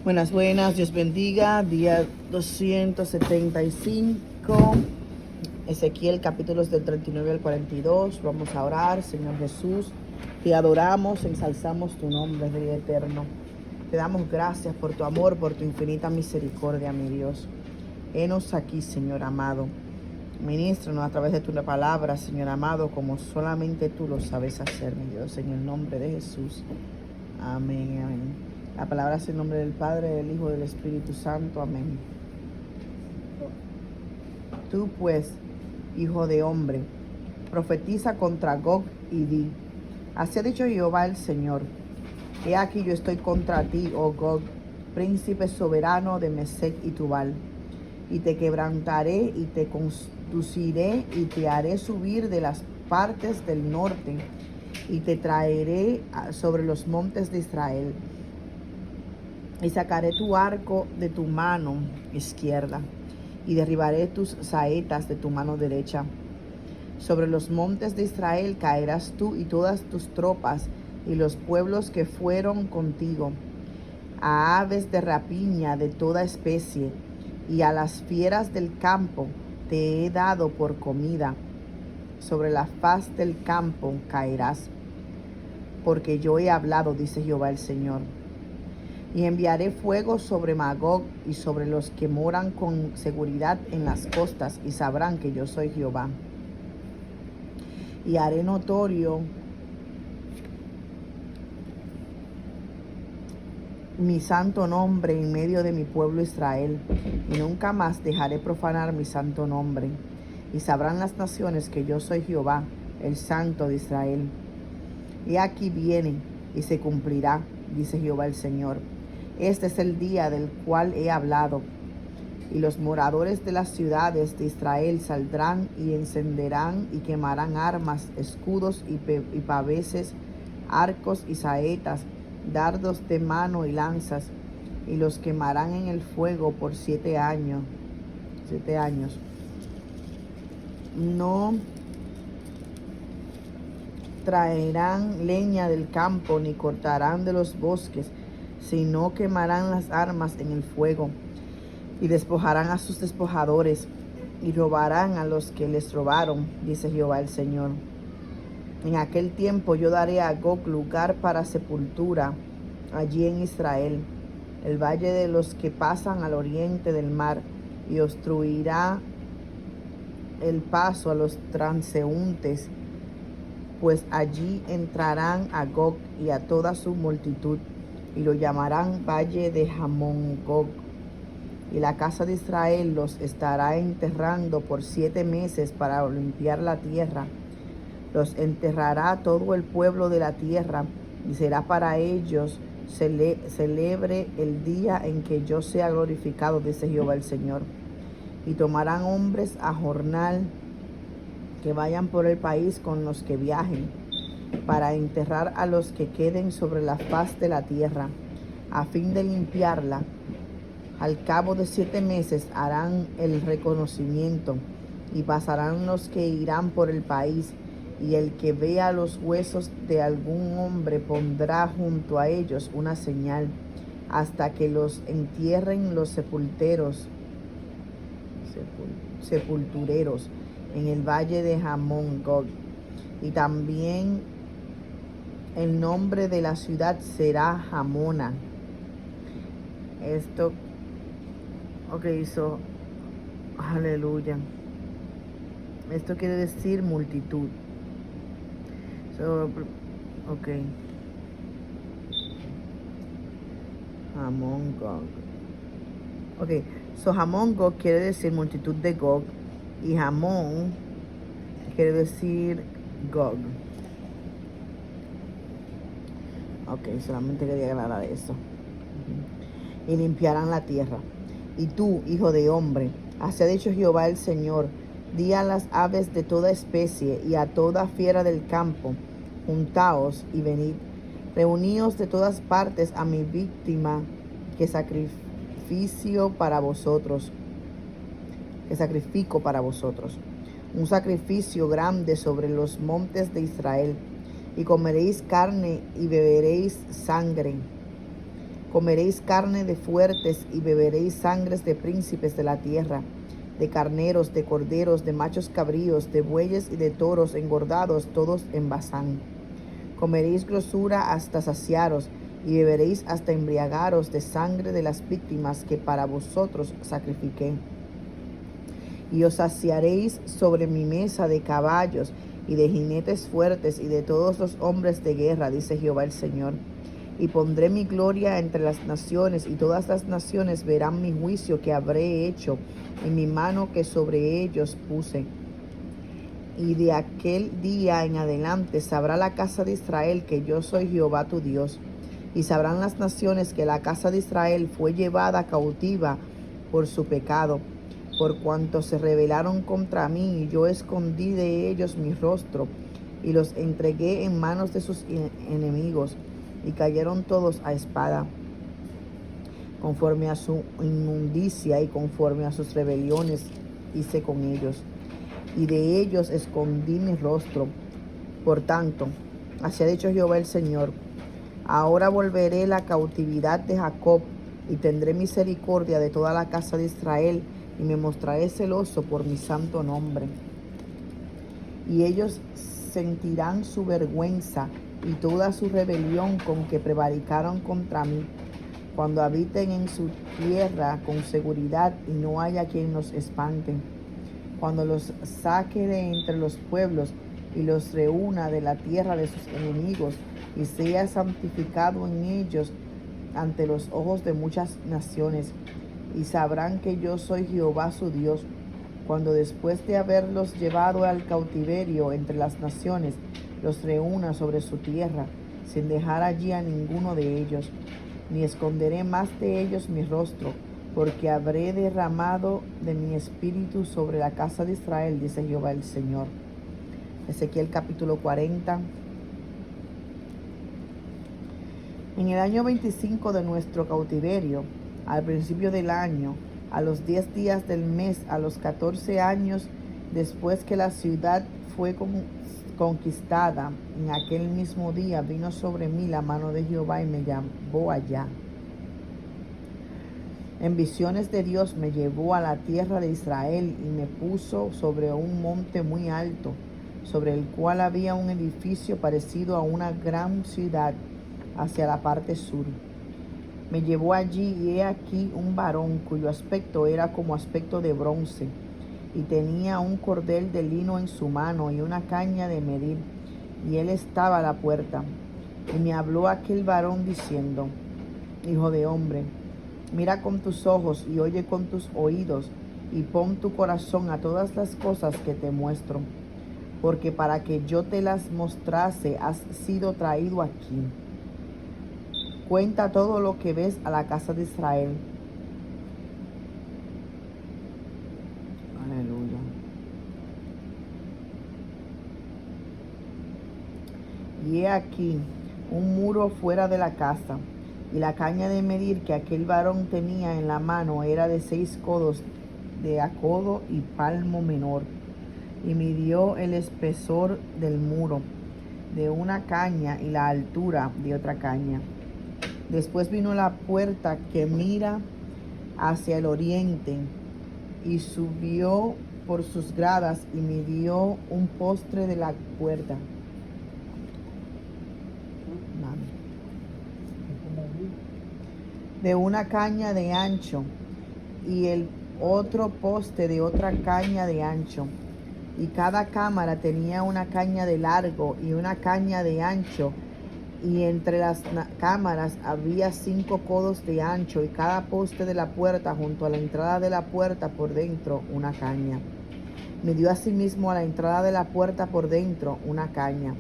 Buenas, buenas, Dios bendiga, día 275, Ezequiel, capítulos del 39 al 42, vamos a orar. Señor Jesús, te adoramos, ensalzamos tu nombre, Rey eterno, te damos gracias por tu amor, por tu infinita misericordia, mi Dios. Henos aquí, Señor amado, ministranos a través de tu palabra, Señor amado, como solamente tú lo sabes hacer, mi Dios, en el nombre de Jesús, amén, amén. La palabra es en nombre del Padre, del Hijo y del Espíritu Santo. Amén. Tú pues, hijo de hombre, profetiza contra Gog y di: así ha dicho Jehová el Señor, he aquí yo estoy contra ti, oh Gog, príncipe soberano de Mesec y Tubal, y te quebrantaré y te conduciré y te haré subir de las partes del norte y te traeré sobre los montes de Israel. Y sacaré tu arco de tu mano izquierda, y derribaré tus saetas de tu mano derecha. Sobre los montes de Israel caerás tú y todas tus tropas, y los pueblos que fueron contigo, a aves de rapiña de toda especie, y a las fieras del campo te he dado por comida. Sobre la faz del campo caerás, porque yo he hablado, dice Jehová el Señor. Y enviaré fuego sobre Magog y sobre los que moran con seguridad en las costas, y sabrán que yo soy Jehová. Y haré notorio mi santo nombre en medio de mi pueblo Israel, y nunca más dejaré profanar mi santo nombre. Y sabrán las naciones que yo soy Jehová, el Santo de Israel. Y aquí viene y se cumplirá, dice Jehová el Señor. Este es el día del cual he hablado, y los moradores de las ciudades de Israel saldrán y encenderán y quemarán armas, escudos y paveses, arcos y saetas, dardos de mano y lanzas, y los quemarán en el fuego por 7 años. 7 años. No traerán leña del campo, ni cortarán de los bosques, sino quemarán las armas en el fuego, y despojarán a sus despojadores, y robarán a los que les robaron, dice Jehová el Señor. En aquel tiempo yo daré a Gog lugar para sepultura allí en Israel, el valle de los que pasan al oriente del mar, y obstruirá el paso a los transeúntes, pues allí entrarán a Gog y a toda su multitud, y lo llamarán Valle de Hamón Gog. Y la casa de Israel los estará enterrando por 7 meses para limpiar la tierra. Los enterrará todo el pueblo de la tierra, y será para ellos celebre el día en que yo sea glorificado, dice Jehová el Señor. Y tomarán hombres a jornal que vayan por el país con los que viajen, para enterrar a los que queden sobre la faz de la tierra, a fin de limpiarla. Al cabo de 7 meses harán el reconocimiento, y pasarán los que irán por el país, y el que vea los huesos de algún hombre pondrá junto a ellos una señal, hasta que los entierren los sepultureros en el valle de Hamón Gog. Y también el nombre de la ciudad será Hamona. Esto, aleluya. Esto quiere decir multitud. Hamón Gog. Hamón Gog quiere decir multitud de Gog, y Hamón quiere decir Gog. Solamente quería aclarar eso. Y limpiarán la tierra. Y tú, hijo de hombre, así ha dicho Jehová el Señor, di a las aves de toda especie y a toda fiera del campo: juntaos y venid, reuníos de todas partes a mi víctima que sacrifico para vosotros, un sacrificio grande sobre los montes de Israel. Y comeréis carne y beberéis sangre. Comeréis carne de fuertes y beberéis sangres de príncipes de la tierra, de carneros, de corderos, de machos cabríos, de bueyes y de toros engordados, todos en Basán. Comeréis grosura hasta saciaros, y beberéis hasta embriagaros de sangre de las víctimas que para vosotros sacrifiqué. Y os saciaréis sobre mi mesa de caballos y de jinetes fuertes y de todos los hombres de guerra, dice Jehová el Señor. Y pondré mi gloria entre las naciones, y todas las naciones verán mi juicio que habré hecho en mi mano que sobre ellos puse. Y de aquel día en adelante sabrá la casa de Israel que yo soy Jehová tu Dios. Y sabrán las naciones que la casa de Israel fue llevada cautiva por su pecado, por cuanto se rebelaron contra mí, y yo escondí de ellos mi rostro, y los entregué en manos de sus enemigos, y cayeron todos a espada, conforme a su inmundicia y conforme a sus rebeliones hice con ellos, y de ellos escondí mi rostro. Por tanto, así ha dicho Jehová el Señor: ahora volveré la cautividad de Jacob, y tendré misericordia de toda la casa de Israel, y me mostraré celoso por mi santo nombre. Y ellos sentirán su vergüenza y toda su rebelión con que prevaricaron contra mí, cuando habiten en su tierra con seguridad y no haya quien los espante. Cuando los saque de entre los pueblos y los reúna de la tierra de sus enemigos, y sea santificado en ellos ante los ojos de muchas naciones, y sabrán que yo soy Jehová su Dios, cuando después de haberlos llevado al cautiverio entre las naciones, los reúna sobre su tierra, sin dejar allí a ninguno de ellos, ni esconderé más de ellos mi rostro, porque habré derramado de mi espíritu sobre la casa de Israel, dice Jehová el Señor. Ezequiel capítulo 40. En el año 25 de nuestro cautiverio, al principio del año, a los 10 días del mes, a los 14 años después que la ciudad fue conquistada, en aquel mismo día vino sobre mí la mano de Jehová y me llevó allá. En visiones de Dios me llevó a la tierra de Israel y me puso sobre un monte muy alto, sobre el cual había un edificio parecido a una gran ciudad hacia la parte sur. Me llevó allí y he aquí un varón cuyo aspecto era como aspecto de bronce, y tenía un cordel de lino en su mano y una caña de medir, y él estaba a la puerta. Y me habló aquel varón diciendo: Hijo de hombre, mira con tus ojos y oye con tus oídos, y pon tu corazón a todas las cosas que te muestro, porque para que yo te las mostrase has sido traído aquí. Cuenta todo lo que ves a la casa de Israel. Aleluya. Y he aquí un muro fuera de la casa, y la caña de medir que aquel varón tenía en la mano era de 6 codos de a codo y palmo menor, y midió el espesor del muro de una caña y la altura de otra caña. Después vino la puerta que mira hacia el oriente, y subió por sus gradas y midió un postre de la puerta. De una caña de ancho, y el otro poste de otra caña de ancho. Y cada cámara tenía una caña de largo y una caña de ancho, y entre las cámaras había 5 codos de ancho, y cada poste de la puerta junto a la entrada de la puerta por dentro una caña. Midió asimismo a la entrada de la puerta por dentro una caña.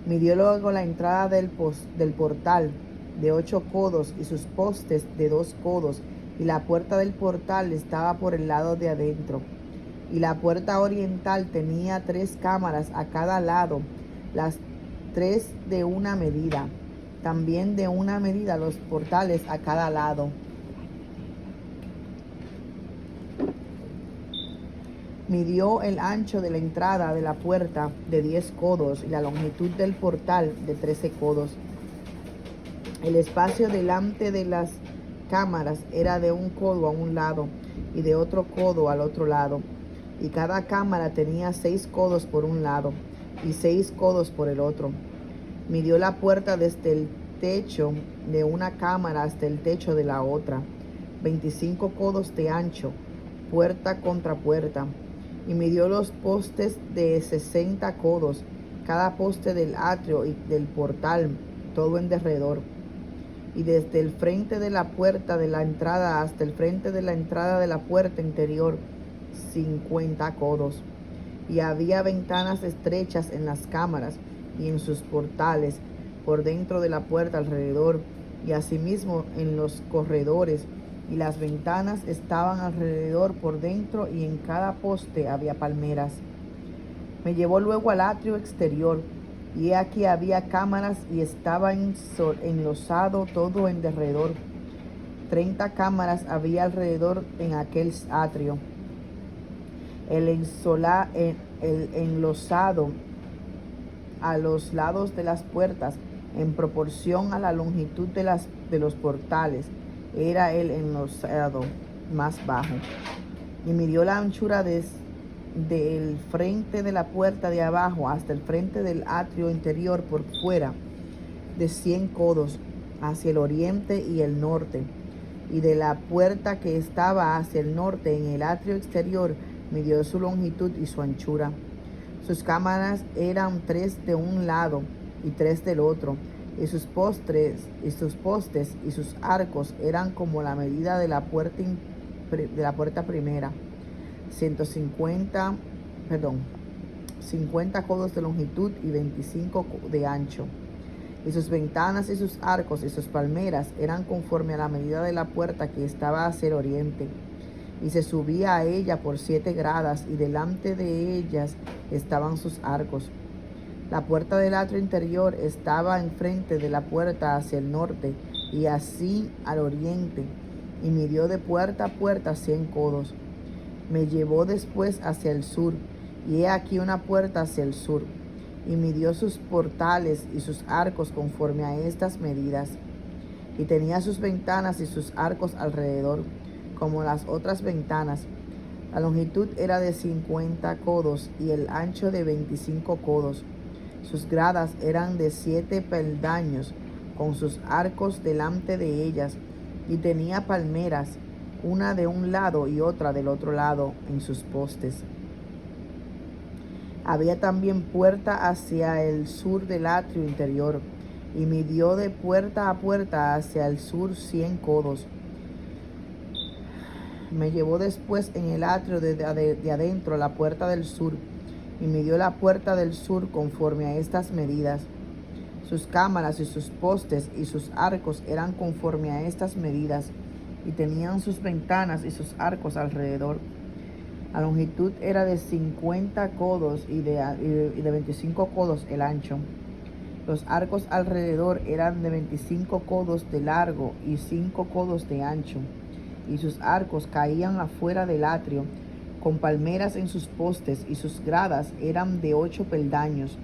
Midió luego la entrada del portal de 8 codos y sus postes de 2 codos, y la puerta del portal estaba por el lado de adentro. Y la puerta oriental tenía 3 cámaras a cada lado, las 3 de una medida, también de una medida los portales a cada lado. Midió el ancho de la entrada de la puerta de 10 codos y la longitud del portal de 13 codos. El espacio delante de las cámaras era de un codo a un lado y de otro codo al otro lado, y cada cámara tenía 6 codos por un lado y 6 codos por el otro. Midió la puerta desde el techo de una cámara hasta el techo de la otra, 25 codos de ancho, puerta contra puerta, y midió los postes de 60 codos, cada poste del atrio y del portal, todo en derredor. Y desde el frente de la puerta de la entrada hasta el frente de la entrada de la puerta interior, 50 codos. Y había ventanas estrechas en las cámaras y en sus portales, por dentro de la puerta alrededor, y asimismo en los corredores, y las ventanas estaban alrededor por dentro, y en cada poste había palmeras. Me llevó luego al atrio exterior, y he aquí había cámaras, y estaba enlosado todo en derredor. 30 cámaras había alrededor en aquel atrio. El enlosado a los lados de las puertas, en proporción a la longitud de los portales, era el enlosado más bajo. Y midió la anchura del frente de la puerta de abajo hasta el frente del atrio interior por fuera, de 100 codos, hacia el oriente y el norte. Y de la puerta que estaba hacia el norte en el atrio exterior, midió su longitud y su anchura. Sus cámaras eran 3 de un lado y 3 del otro, y sus postes y sus arcos eran como la medida de la puerta primera, 50 codos de longitud y 25 de ancho. Y sus ventanas y sus arcos y sus palmeras eran conforme a la medida de la puerta que estaba hacia el oriente. Y se subía a ella por 7 gradas, y delante de ellas estaban sus arcos. La puerta del atrio interior estaba enfrente de la puerta hacia el norte, y así al oriente, y midió de puerta a puerta 100 codos. Me llevó después hacia el sur, y he aquí una puerta hacia el sur, y midió sus portales y sus arcos conforme a estas medidas, y tenía sus ventanas y sus arcos alrededor, como las otras ventanas. La longitud era de 50 codos y el ancho de 25 codos. Sus gradas eran de 7 peldaños, con sus arcos delante de ellas, y tenía palmeras, una de un lado y otra del otro lado, en sus postes. Había también puerta hacia el sur del atrio interior, y midió de puerta a puerta hacia el sur 100 codos. Me llevó después en el atrio de adentro a la puerta del sur, y midió la puerta del sur conforme a estas medidas. Sus cámaras y sus postes y sus arcos eran conforme a estas medidas, y tenían sus ventanas y sus arcos alrededor. La longitud era de 50 codos y de 25 codos el ancho. Los arcos alrededor eran de 25 codos de largo y 5 codos de ancho, y sus arcos caían afuera del atrio, con palmeras en sus postes, y sus gradas eran de 8 peldaños.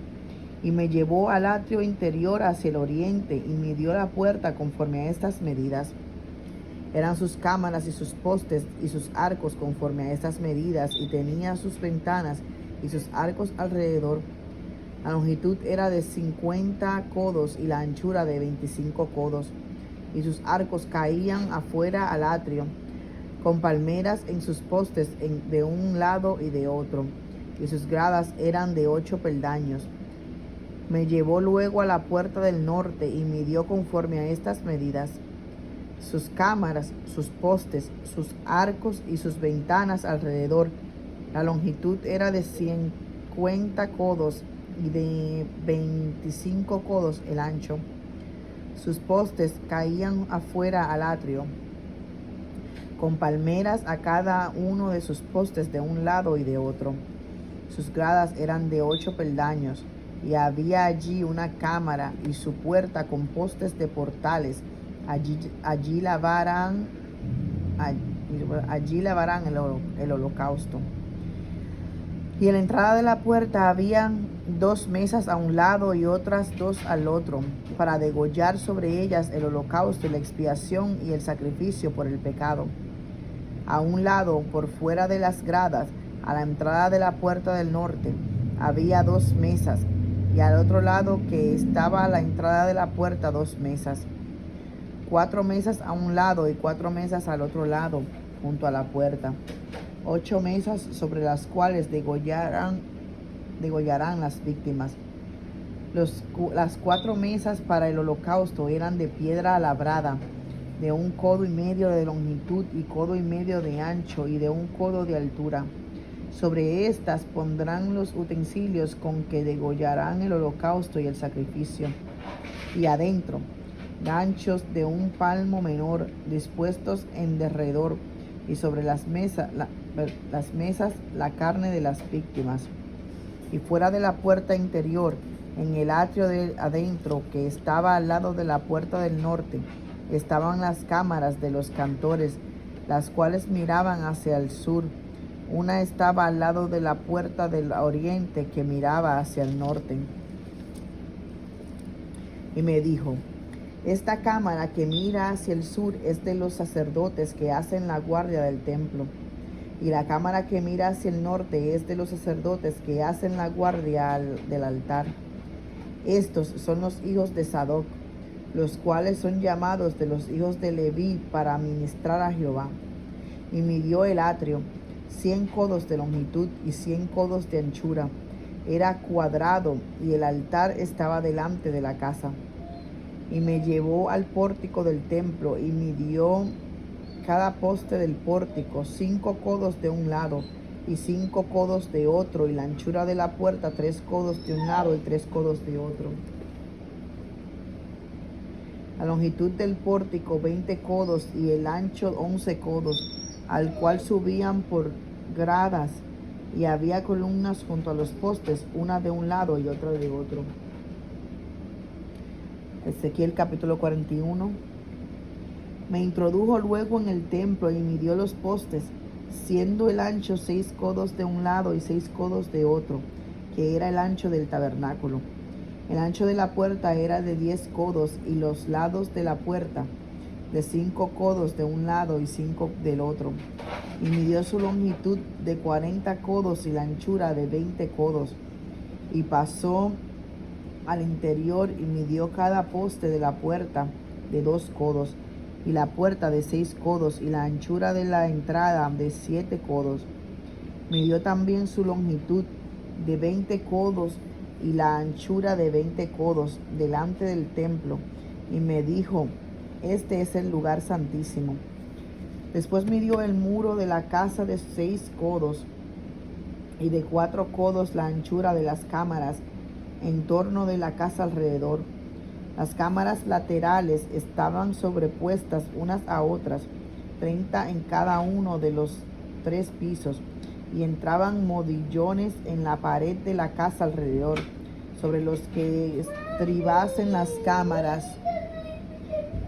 Y me llevó al atrio interior hacia el oriente, y midió la puerta conforme a estas medidas. Eran sus cámaras y sus postes y sus arcos conforme a estas medidas, y tenía sus ventanas y sus arcos alrededor. La longitud era de 50 codos y la anchura de 25 codos, y sus arcos caían afuera al atrio, con palmeras en sus postes de un lado y de otro, y sus gradas eran de 8 peldaños. Me llevó luego a la puerta del norte, y midió conforme a estas medidas. Sus cámaras, sus postes, sus arcos y sus ventanas alrededor. La longitud era de 50 codos y de 25 codos el ancho. Sus postes caían afuera al atrio, con palmeras a cada uno de sus postes de un lado y de otro. Sus gradas eran de 8 peldaños, y había allí una cámara y su puerta con postes de portales. Allí lavarán el holocausto. Y en la entrada de la puerta habían 2 mesas a un lado y otras 2 al otro, para degollar sobre ellas el holocausto y la expiación y el sacrificio por el pecado. A un lado, por fuera de las gradas, a la entrada de la puerta del norte, había 2 mesas, y al otro lado que estaba a la entrada de la puerta 2 mesas. 4 mesas a un lado y 4 mesas al otro lado, junto a la puerta. 8 mesas sobre las cuales degollarán las víctimas. Las 4 mesas para el holocausto eran de piedra labrada, de 1,5 codos de longitud y 1,5 codos de ancho y de 1 codo de altura. Sobre estas pondrán los utensilios con que degollarán el holocausto y el sacrificio. Y adentro, ganchos de 1 palmo menor dispuestos en derredor, y sobre las mesas la carne de las víctimas. Y fuera de la puerta interior, en el atrio de adentro que estaba al lado de la puerta del norte, estaban las cámaras de los cantores, las cuales miraban hacia el sur. Una estaba al lado de la puerta del oriente que miraba hacia el norte. Y me dijo: esta cámara que mira hacia el sur es de los sacerdotes que hacen la guardia del templo. Y la cámara que mira hacia el norte es de los sacerdotes que hacen la guardia del altar. Estos son los hijos de Sadoc, los cuales son llamados de los hijos de Leví para ministrar a Jehová. Y midió el atrio, 100 codos de longitud y 100 codos de anchura. Era cuadrado, y el altar estaba delante de la casa. Y me llevó al pórtico del templo, y midió cada poste del pórtico 5 codos de un lado y 5 codos de otro, y la anchura de la puerta 3 codos de un lado y 3 codos de otro. La longitud del pórtico 20 codos y el ancho 11 codos, al cual subían por gradas, y había columnas junto a los postes, una de un lado y otra de otro. Ezequiel capítulo 41. Me introdujo luego en el templo y midió los postes, siendo el ancho 6 codos de un lado y 6 codos de otro, que era el ancho del tabernáculo. El ancho de la puerta era de 10 codos, y los lados de la puerta de 5 codos de un lado y 5 del otro. Y midió su longitud de 40 codos y la anchura de 20 codos. Y pasó al interior y midió cada poste de la puerta de 2 codos, y la puerta de 6 codos, y la anchura de la entrada de 7 codos. Midió también su longitud de 20 codos y la anchura de 20 codos delante del templo, y me dijo: este es el lugar santísimo. Después midió el muro de la casa de 6 codos, y de 4 codos la anchura de las cámaras en torno de la casa alrededor. Las cámaras laterales estaban sobrepuestas unas a otras, 30 en cada uno de los 3 pisos, y entraban modillones en la pared de la casa alrededor, sobre los que estribasen las cámaras,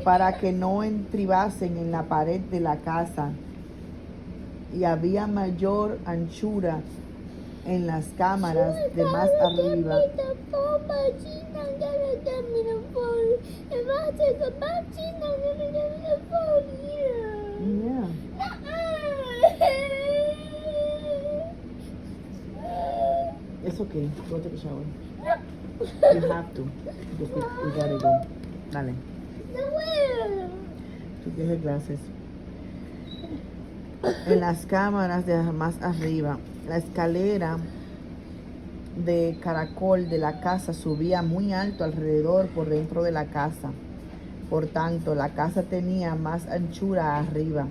para que no entribasen en la pared de la casa. Y había mayor anchura en las cámaras de más arriba. Yeah. It's okay. Go take a shower. You have to. Because we gotta go. Dale. Tú tienes clases. En las cámaras de más arriba, la escalera de caracol de la casa subía muy alto alrededor por dentro de la casa. Por tanto, la casa tenía más anchura arriba.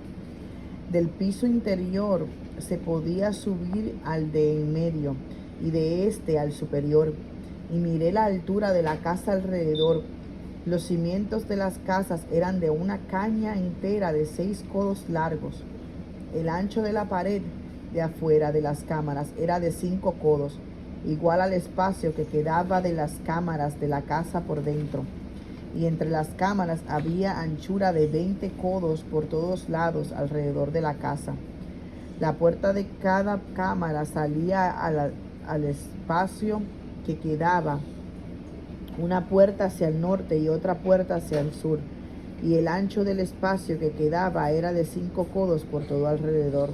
Del piso interior se podía subir al de en medio, y de este al superior. Y miré la altura de la casa alrededor. Los cimientos de las casas eran de una caña entera de 6 codos largos. El ancho de la pared de afuera de las cámaras era de 5 codos, igual al espacio que quedaba de las cámaras de la casa por dentro. Y entre las cámaras había anchura de 20 codos por todos lados alrededor de la casa. La puerta de cada cámara salía al espacio que quedaba, una puerta hacia el norte y otra puerta hacia el sur, y el ancho del espacio que quedaba era de 5 codos por todo alrededor.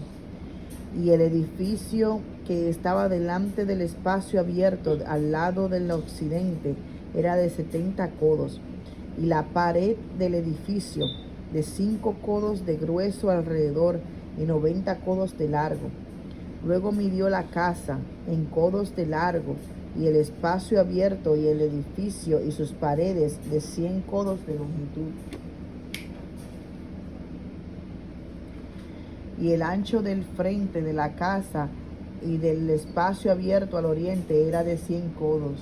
Y el edificio que estaba delante del espacio abierto al lado del occidente era de 70 codos, y la pared del edificio de 5 codos de grueso alrededor y 90 codos de largo. Luego midió la casa en codos de largo, y el espacio abierto y el edificio y sus paredes de 100 codos de longitud. Y el ancho del frente de la casa y del espacio abierto al oriente era de 100 codos.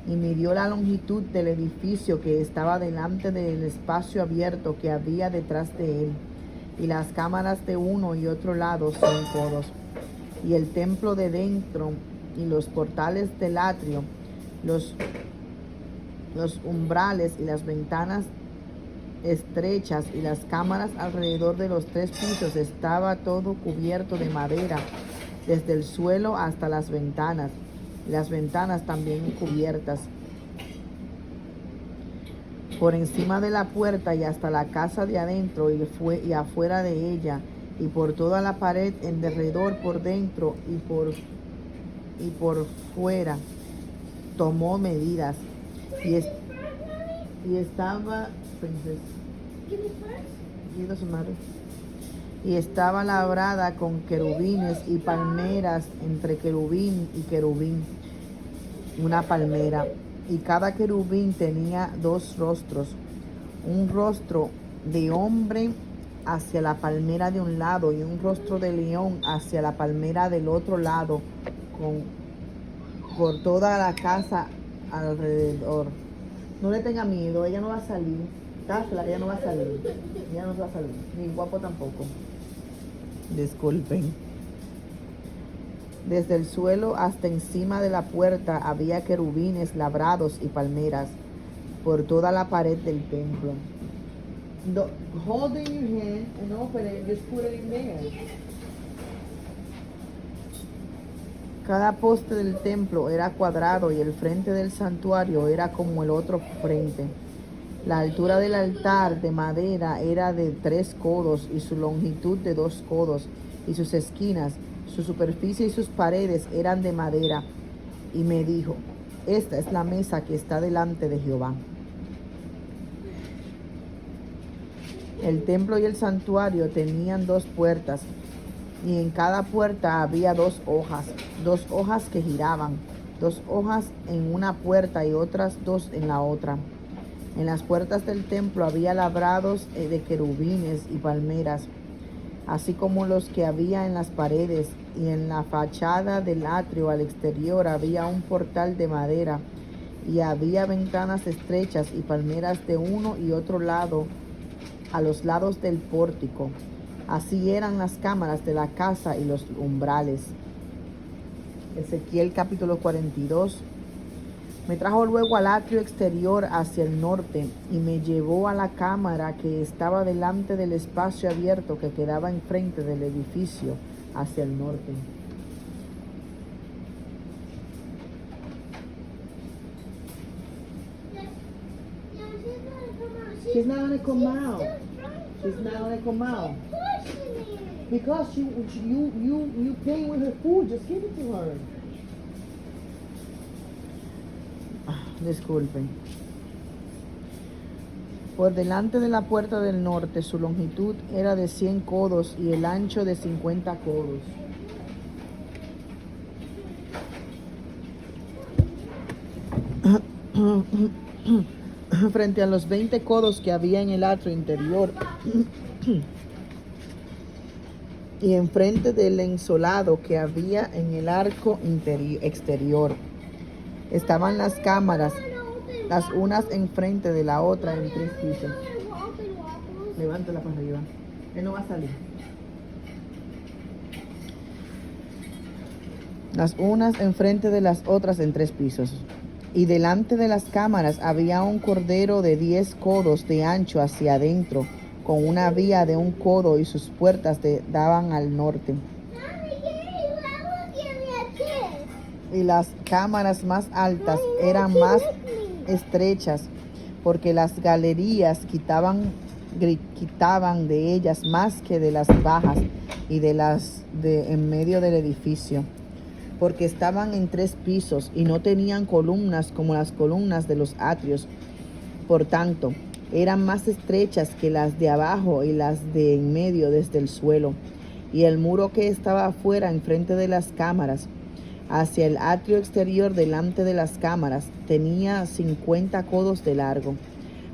Y midió la longitud del edificio que estaba delante del espacio abierto que había detrás de él, y las cámaras de uno y otro lado 100 codos. Y el templo de dentro y los portales del atrio, los umbrales y las ventanas estrechas y las cámaras alrededor de los 3 pisos, estaba todo cubierto de madera, desde el suelo hasta las ventanas, y las ventanas también cubiertas. Por encima de la puerta y hasta la casa de adentro y afuera de ella, y por toda la pared en derredor, por dentro y por fuera, tomó medidas. Y estaba y estaba labrada con querubines y palmeras, entre querubín y querubín una palmera, y cada querubín tenía 2 rostros, un rostro de hombre hacia la palmera de un lado y un rostro de león hacia la palmera del otro lado, por toda la casa alrededor. No le tenga miedo, ella no va a salir. Cásala, ella no va a salir. Ella no va a salir. Ni guapo tampoco. Disculpen. Desde el suelo hasta encima de la puerta había querubines labrados y palmeras por toda la pared del templo. Hold in your hand and open it and just put it in there. Cada poste del templo era cuadrado y el frente del santuario era como el otro frente. La altura del altar de madera era de 3 codos y su longitud de 2 codos, y sus esquinas, su superficie y sus paredes eran de madera. Y me dijo: esta es la mesa que está delante de Jehová. El templo y el santuario tenían 2 puertas, y en cada puerta había 2 hojas que giraban, 2 hojas en una puerta y otras 2 en la otra. En las puertas del templo había labrados de querubines y palmeras, así como los que había en las paredes, y en la fachada del atrio al exterior había un portal de madera, y había ventanas estrechas y palmeras de uno y otro lado a los lados del pórtico. Así eran las cámaras de la casa y los umbrales. Ezequiel capítulo 42. Me trajo luego al atrio exterior hacia el norte, y me llevó a la cámara que estaba delante del espacio abierto que quedaba enfrente del edificio hacia el norte. She's not gonna come out. She's not gonna come out. Because you playing with her food. Just give it to her. Disculpen. Por delante de la puerta del norte, su longitud era de 100 codos y el ancho de 50 codos. Frente a los 20 codos que había en el atrio interior y enfrente del ensolado que había en el arco exterior, estaban las cámaras, las unas enfrente de la otra en 3 pisos. Levántala para arriba. Él no va a salir. Las unas enfrente de las otras en 3 pisos. Y delante de las cámaras había un cordero de 10 codos de ancho hacia adentro, con una vía de 1 codo, y sus puertas daban al norte. Y las cámaras más altas eran más estrechas, porque las galerías quitaban de ellas más que de las bajas y de las de en medio del edificio, porque estaban en 3 pisos y no tenían columnas como las columnas de los atrios. Por tanto, eran más estrechas que las de abajo y las de en medio desde el suelo. Y el muro que estaba afuera enfrente de las cámaras, hacia el atrio exterior delante de las cámaras, tenía 50 codos de largo,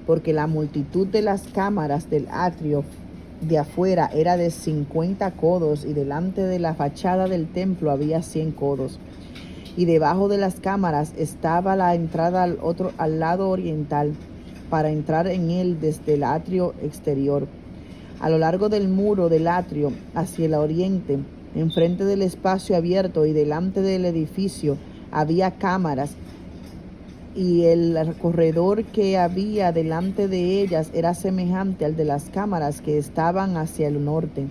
porque la multitud de las cámaras del atrio de afuera era de 50 codos, y delante de la fachada del templo había 100 codos. Y debajo de las cámaras estaba la entrada al lado oriental, para entrar en él desde el atrio exterior. A lo largo del muro del atrio, hacia el oriente, enfrente del espacio abierto y delante del edificio, había cámaras, y el corredor que había delante de ellas era semejante al de las cámaras que estaban hacia el norte.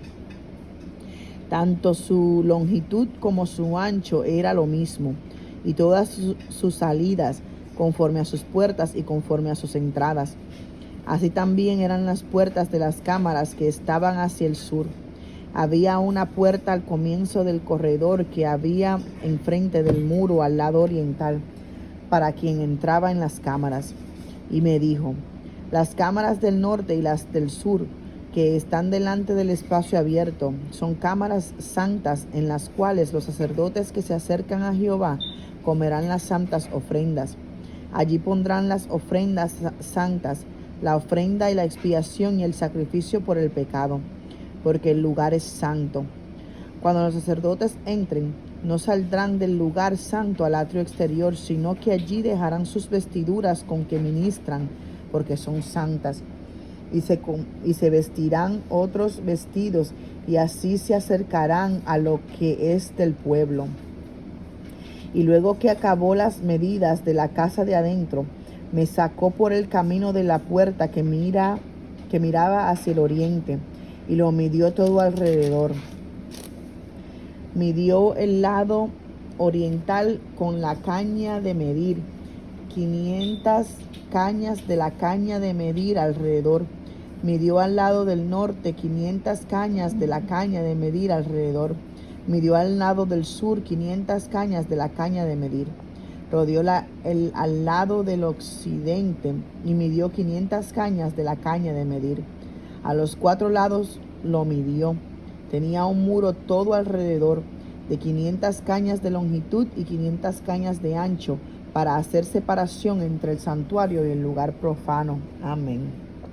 Tanto su longitud como su ancho era lo mismo, y todas sus salidas conforme a sus puertas y conforme a sus entradas. Así también eran las puertas de las cámaras que estaban hacia el sur. Había una puerta al comienzo del corredor que había enfrente del muro al lado oriental, para quien entraba en las cámaras. Y me dijo: las cámaras del norte y las del sur, que están delante del espacio abierto, son cámaras santas, en las cuales los sacerdotes que se acercan a Jehová comerán las santas ofrendas. Allí pondrán las ofrendas santas, la ofrenda y la expiación y el sacrificio por el pecado, porque el lugar es santo. Cuando los sacerdotes entren, no saldrán del lugar santo al atrio exterior, sino que allí dejarán sus vestiduras con que ministran, porque son santas, y se vestirán otros vestidos, y así se acercarán a lo que es del pueblo. Y luego que acabó las medidas de la casa de adentro, me sacó por el camino de la puerta que miraba hacia el oriente, y lo midió todo alrededor. Midió el lado oriental con la caña de medir, 500 cañas de la caña de medir alrededor. Midió al lado del norte 500 cañas de la caña de medir alrededor. Midió al lado del sur 500 cañas de la caña de medir. Rodeó al lado del occidente y midió 500 cañas de la caña de medir. A los 4 lados lo midió. Tenía un muro todo alrededor, de 500 cañas de longitud y 500 cañas de ancho, para hacer separación entre el santuario y el lugar profano. Amén.